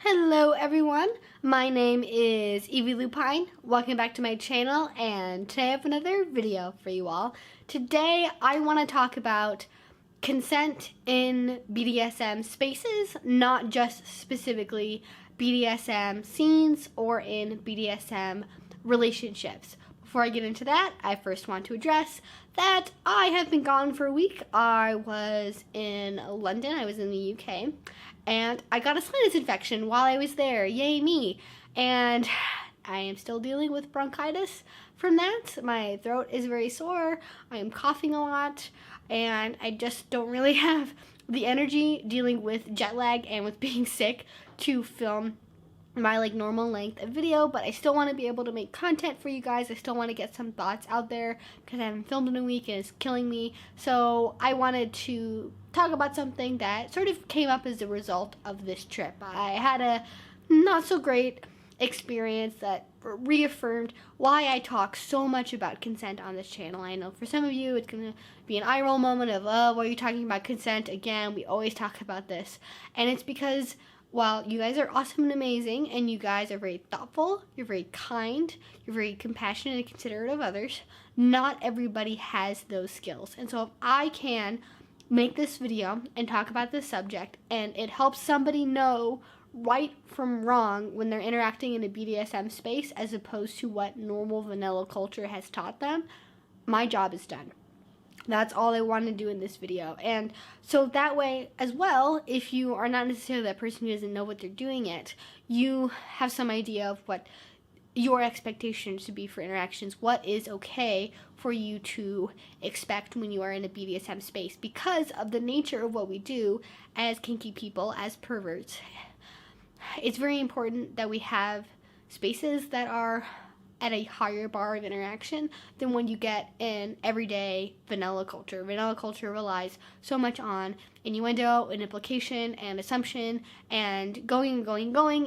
Hello everyone, my name is Evie Lupine. Welcome back to my channel, and today I have another video for you all. Today I want to talk about consent in BDSM spaces, not just specifically BDSM scenes or in BDSM relationships. Before I get into that, I first want to address that I have been gone for a week. I was in London, I was in the UK, and I got a sinus infection while I was there. Yay me. And I am still dealing with bronchitis from that. My throat is very sore, I am coughing a lot, and I just don't really have the energy dealing with jet lag and with being sick to film my normal length of video, but I still want to be able to make content for you guys. I still want to get some thoughts out there because I haven't filmed in a week and it's killing me. So I wanted to talk about something that sort of came up as a result of this trip. I had a not so great experience that reaffirmed why I talk so much about consent on this channel. I know for some of you it's going to be an eye roll moment of, oh, why are you talking about consent again? We always talk about this. And it's because while you guys are awesome and amazing, and you guys are very thoughtful, you're very kind, you're very compassionate and considerate of others, not everybody has those skills. And so if I can make this video and talk about this subject, and it helps somebody know right from wrong when they're interacting in a BDSM space as opposed to what normal vanilla culture has taught them, my job is done. That's all I want to do in this video. And so that way as well, if you are not necessarily that person who doesn't know what they're doing yet, you have some idea of what your expectations should be for interactions, what is okay for you to expect when you are in a BDSM space because of the nature of what we do as kinky people, as perverts. It's very important that we have spaces that are at a higher bar of interaction than when you get in everyday vanilla culture. Vanilla culture relies so much on innuendo and implication and assumption and going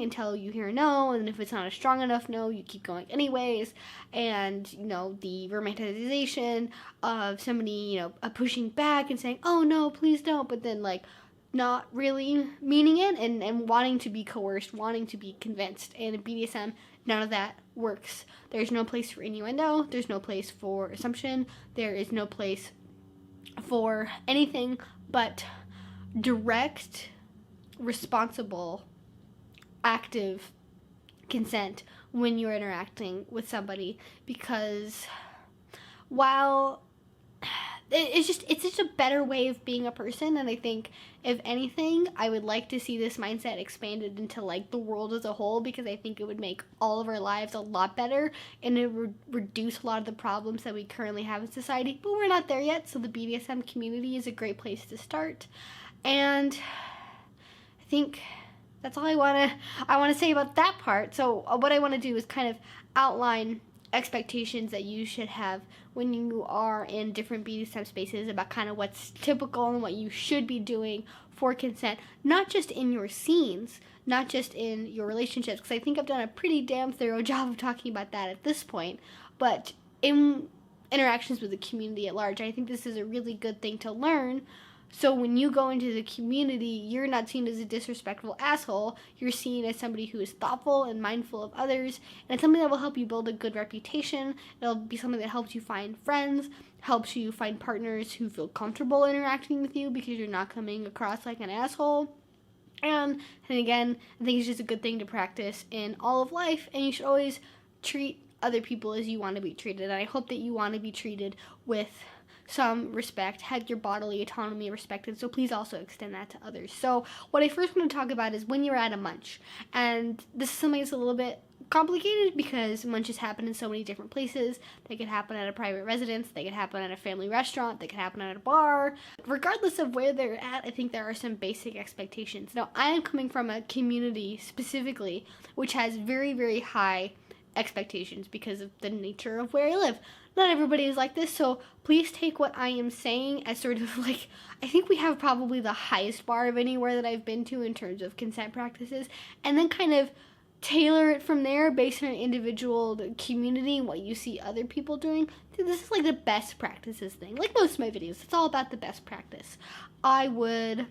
until you hear a no, and if it's not a strong enough no, you keep going anyways. And the romanticization of somebody pushing back and saying, oh no, please don't, but then not really meaning it and wanting to be coerced, wanting to be convinced. And in BDSM, none of that works. There's no place for innuendo, there's no place for assumption, there is no place for anything but direct, responsible, active consent when you're interacting with somebody, because while it's just a better way of being a person. And I think, if anything, I would like to see this mindset expanded into the world as a whole, because I think it would make all of our lives a lot better, and it would reduce a lot of the problems that we currently have in society. But we're not there yet, so the BDSM community is a great place to start. And I think that's all I want to say about that part. So what I want to do is kind of outline expectations that you should have when you are in different BDSM spaces about kind of what's typical and what you should be doing for consent, not just in your scenes, not just in your relationships, because I think I've done a pretty damn thorough job of talking about that at this point, but in interactions with the community at large. I think this is a really good thing to learn. So when you go into the community, you're not seen as a disrespectful asshole. You're seen as somebody who is thoughtful and mindful of others. And it's something that will help you build a good reputation. It'll be something that helps you find friends, helps you find partners who feel comfortable interacting with you because you're not coming across like an asshole. And again, I think it's just a good thing to practice in all of life. And you should always treat other people as you want to be treated. And I hope that you want to be treated with some respect, have your bodily autonomy respected, so please also extend that to others. So what I first want to talk about is when you're at a munch. And this is something that's a little bit complicated because munches happen in so many different places. They could happen at a private residence, they could happen at a family restaurant, they could happen at a bar. Regardless of where they're at, I think there are some basic expectations. Now, I am coming from a community specifically which has very, very high expectations because of the nature of where I live. Not everybody is like this, so please take what I am saying as sort of I think we have probably the highest bar of anywhere that I've been to in terms of consent practices, and then kind of tailor it from there based on individual community and what you see other people doing. Dude, this is the best practices thing. Like most of my videos, it's all about the best practice. I would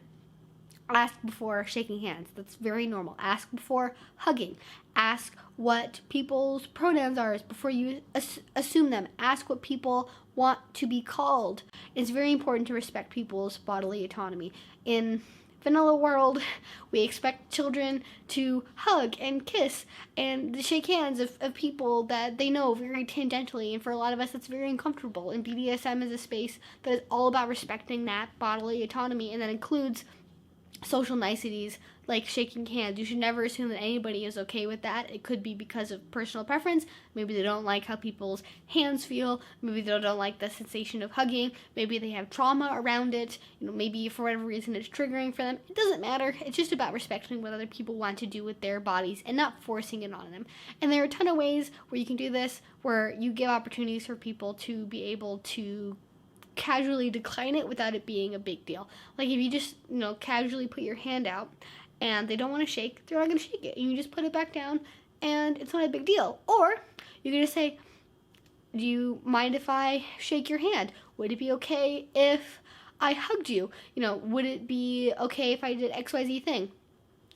Ask before shaking hands. That's very normal. Ask before hugging. Ask what people's pronouns are before you assume them. Ask what people want to be called. It's very important to respect people's bodily autonomy. In vanilla world, we expect children to hug and kiss and shake hands of people that they know very tangentially, and for a lot of us that's very uncomfortable. And BDSM is a space that is all about respecting that bodily autonomy, and that includes social niceties like shaking hands. You should never assume that anybody is okay with that. It could be because of personal preference. Maybe they don't like how people's hands feel. Maybe they don't like the sensation of hugging. Maybe they have trauma around it. Maybe for whatever reason it's triggering for them. It doesn't matter. It's just about respecting what other people want to do with their bodies and not forcing it on them. And there are a ton of ways where you can do this, where you give opportunities for people to be able to casually decline it without it being a big deal. Like if you just, casually put your hand out and they don't want to shake, they're not going to shake it. And you just put it back down and it's not a big deal. Or you can just say, do you mind if I shake your hand? Would it be okay if I hugged you? Would it be okay if I did XYZ thing?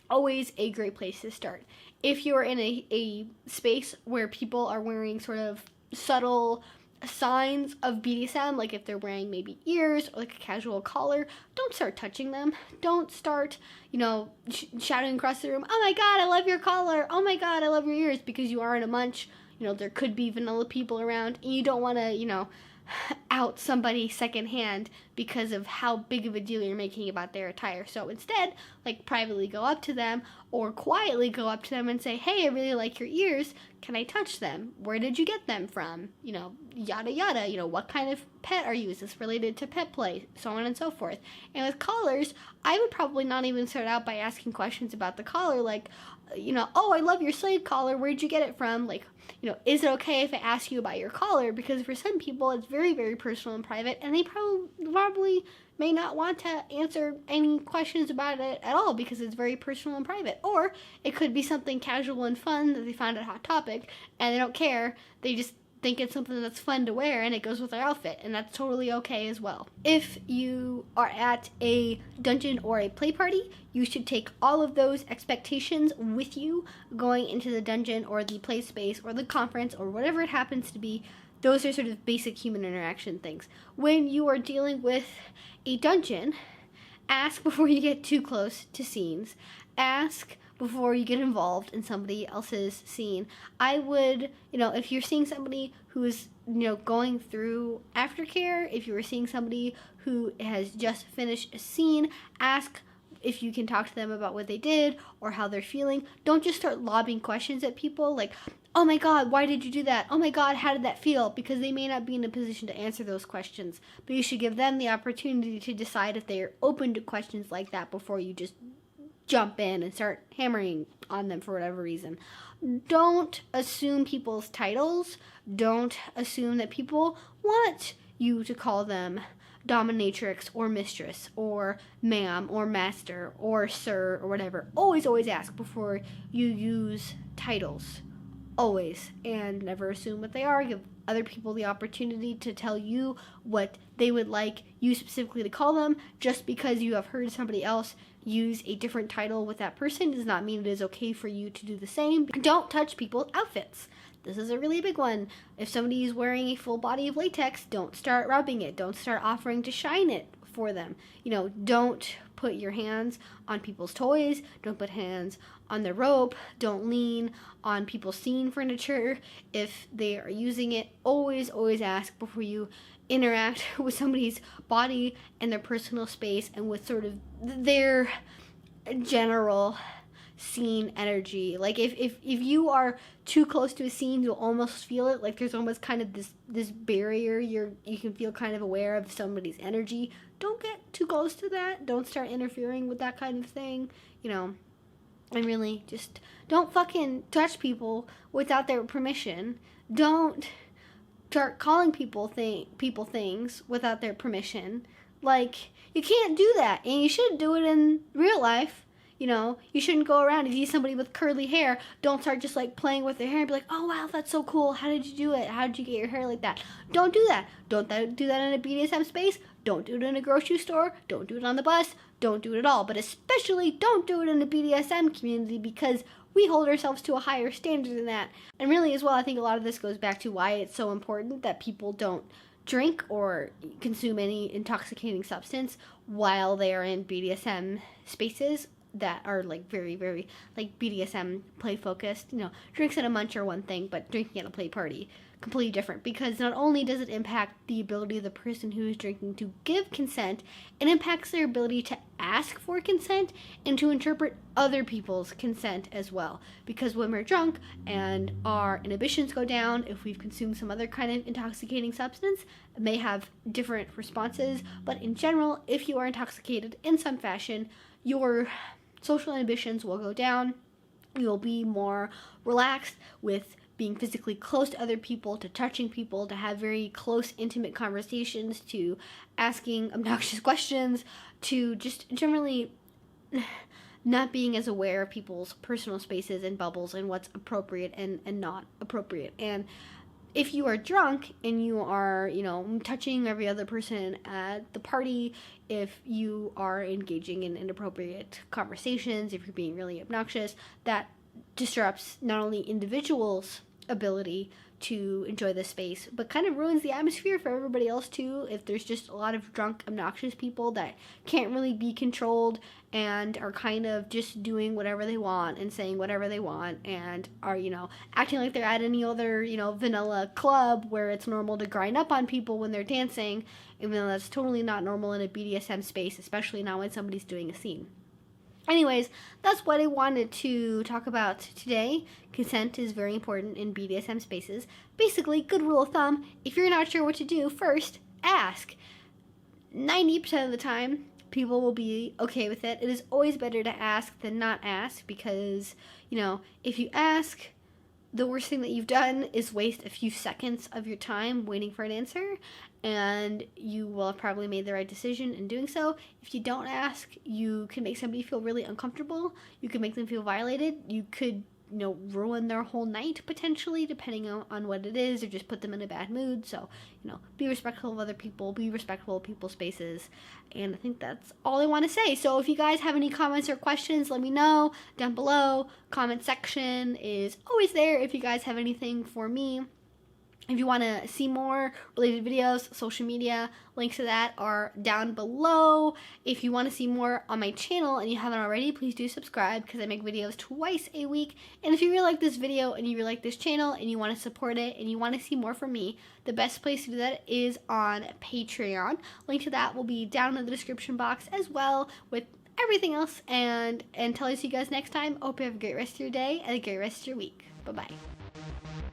Always a great place to start. If you're in a space where people are wearing sort of subtle signs of BDSM, like if they're wearing maybe ears or like a casual collar, don't start touching them. Don't start, shouting across the room, oh my god, I love your collar, oh my god, I love your ears, because you are in a munch. There could be vanilla people around, and you don't want to, out somebody secondhand because of how big of a deal you're making about their attire. So instead, privately go up to them or quietly go up to them and say, hey, I really like your ears. Can I touch them? Where did you get them from? Yada yada. What kind of pet are you? Is this related to pet play? So on and so forth. And with collars, I would probably not even start out by asking questions about the collar, like, oh, I love your slave collar. Where'd you get it from? Is it okay if I ask you about your collar? Because for some people, it's very, very personal and private, and they probably may not want to answer any questions about it at all because it's very personal and private. Or it could be something casual and fun that they found a hot topic, and they don't care. They just think it's something that's fun to wear and it goes with their outfit, and that's totally okay as well. If you are at a dungeon or a play party, you should take all of those expectations with you going into the dungeon or the play space or the conference or whatever it happens to be. Those are sort of basic human interaction things. When you are dealing with a dungeon, ask before you get too close to scenes. Ask before you get involved in somebody else's scene. I would, if you're seeing somebody who is, going through aftercare, if you were seeing somebody who has just finished a scene, ask if you can talk to them about what they did or how they're feeling. Don't just start lobbing questions at people like, oh my god, why did you do that? Oh my god, how did that feel? Because they may not be in a position to answer those questions. But you should give them the opportunity to decide if they're open to questions like that before you just jump in and start hammering on them for whatever reason. Don't assume people's titles. Don't assume that people want you to call them dominatrix or mistress or ma'am or master or sir or whatever. Always ask before you use titles. Always. And never assume what they are. Give other people the opportunity to tell you what they would like you specifically to call them. Just because you have heard somebody else use a different title with that person does not mean it is okay for you to do the same. Don't touch people's outfits. This is a really big one. If somebody is wearing a full body of latex, don't start rubbing it. Don't start offering to shine it for them. Don't put your hands on people's toys. Don't put hands on the rope. Don't lean on people's scene furniture if they are using it. Always ask before you interact with somebody's body and their personal space and with sort of their general scene energy. Like if you are too close to a scene, you'll almost feel it. Like there's almost kind of this barrier. You can feel kind of aware of somebody's energy. Don't get too close to that. Don't start interfering with that kind of thing. And really just don't fucking touch people without their permission. Don't start calling people things without their permission. Like, you can't do that, and you should do it in real life. You know, you shouldn't go around and see somebody with curly hair. Don't start just like playing with their hair and be like, oh wow, that's so cool. How did you do it? How did you get your hair like that? Don't do that. Don't do that in a BDSM space. Don't do it in a grocery store. Don't do it on the bus. Don't do it at all. But especially don't do it in the BDSM community, because we hold ourselves to a higher standard than that. And really as well, I think a lot of this goes back to why it's so important that people don't drink or consume any intoxicating substance while they are in BDSM spaces that are like very, very like BDSM play focused. You know, drinks at a munch are one thing, but drinking at a play party, completely different, because not only does it impact the ability of the person who is drinking to give consent, it impacts their ability to ask for consent and to interpret other people's consent as well. Because when we're drunk and our inhibitions go down, if we've consumed some other kind of intoxicating substance, it may have different responses. But in general, if you are intoxicated in some fashion, your social inhibitions will go down. You'll be more relaxed with being physically close to other people, to touching people, to have very close, intimate conversations, to asking obnoxious questions, to just generally not being as aware of people's personal spaces and bubbles and what's appropriate and not appropriate. And if you are drunk and you are, you know, touching every other person at the party, if you are engaging in inappropriate conversations, if you're being really obnoxious, that disrupts not only individuals' ability to enjoy the space, but kind of ruins the atmosphere for everybody else too. If there's just a lot of drunk, obnoxious people that can't really be controlled and are kind of just doing whatever they want and saying whatever they want and are, you know, acting like they're at any other, you know, vanilla club where it's normal to grind up on people when they're dancing, even though that's totally not normal in a BDSM space, especially not when somebody's doing a scene. Anyways, that's what I wanted to talk about today. Consent is very important in BDSM spaces. Basically, good rule of thumb, if you're not sure what to do, first, ask. 90% of the time, people will be okay with it. It is always better to ask than not ask, because, you know, if you ask, the worst thing that you've done is waste a few seconds of your time waiting for an answer, and you will have probably made the right decision in doing so. If you don't ask, you can make somebody feel really uncomfortable. You can make them feel violated. You could, you know, ruin their whole night potentially, depending on what it is, or just put them in a bad mood. So, you know, be respectful of other people, be respectful of people's spaces, and I think that's all I want to say. So if you guys have any comments or questions, let me know down below. Comment section is always there if you guys have anything for me. If you want to see more related videos, social media, links to that are down below. If you want to see more on my channel and you haven't already, please do subscribe, because I make videos twice a week. And if you really like this video and you really like this channel and you want to support it and you want to see more from me, the best place to do that is on Patreon. Link to that will be down in the description box as well with everything else. And until I see you guys next time, I hope you have a great rest of your day and a great rest of your week. Bye-bye.